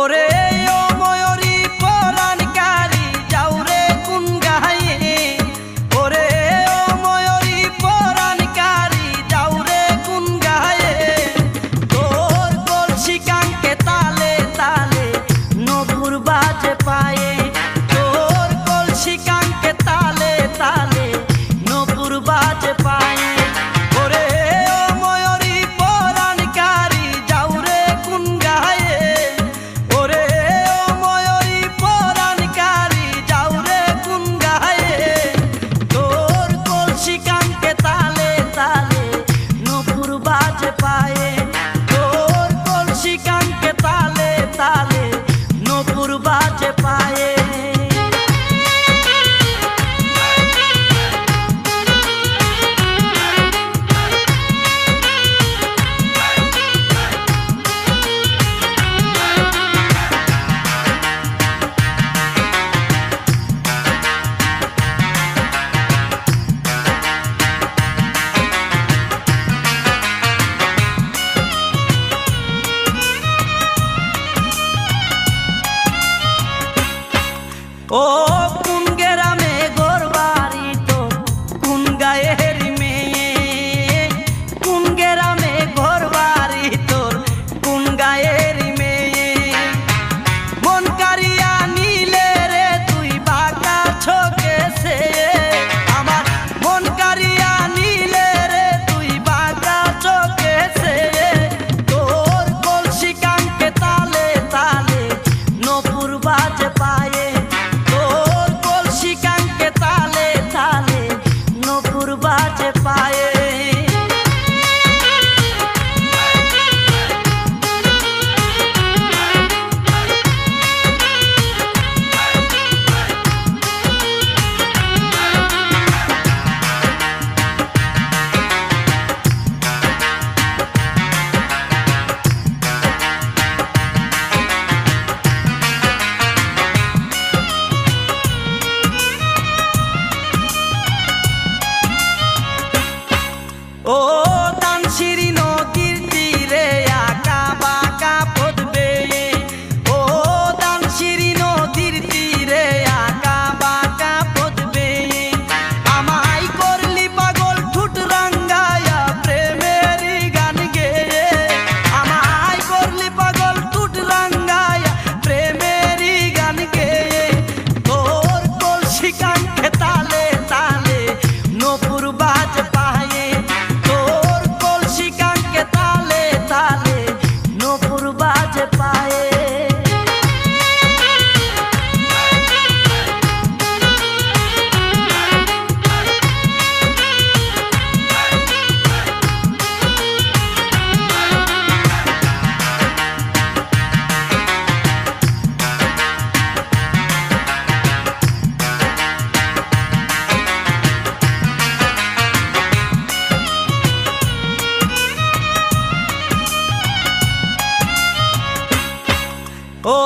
ওরে ও ময়ূরী পরাণকারী যাও রে কোন গায়ে, ওরে ও ময়ূরী পরাণকারী যাও রে কোন গায়ে। তোর কলসি কাঙ্কে তালে তালে নপুর বাজে পায়ে, তোর কলসি কাঙ্কে তালে তালে নপুর বাজে পায়ে। ওরে ও ময়ূরী পরাণকারী যাও রে কোন গায়ে, ওরে ও ময়ূরী পরাণকারী যাও রে কোন গায়ে। তোর কলসি কাঙ্কে তালে তালে নপুর বাজে পায়ে, তোর কলসি কাঙ্কে তালে তালে নপুর বাজে পায়ে। ও কোন গ্রামে ঘর বাড়ি তোর কোন গায়ের মেয়ে, কোন গ্রামে ঘর বাড়ি তোর কোন গায়ের মেয়ে। মন কারিয়া নিলে রে তুই বাঁকা চোখে সে, আমার মন কারিয়া নিলে রে তুই বাঁকা চোখে সে। তোর কলসি কাঙ্কে তালে তালে নপুর বাজে পায়ে, তোর কলসি কাঙ্কে তালে তালে নপুর বাজে পায়ে। ও দানশিরি নদীর তীরে আঁকা বাঁকা পথ বেয়ে, ও দানশিরি নদীর তীরে আঁকা বাঁকা পথ বেয়ে। আমায় করলি পাগল ঠুট রাঙ্গায়া প্রেমেরই গান গেয়ে, আমায় করলি পাগল ঠুট রাঙ্গায়া প্রেমেরই গান গেয়ে। তোর কলসি কাঙ্কে তালে তালে নপুর বাজে পায়ে, তোর কলসি কাঙ্কে তালে তালে নপুর বাজে পায়ে। ও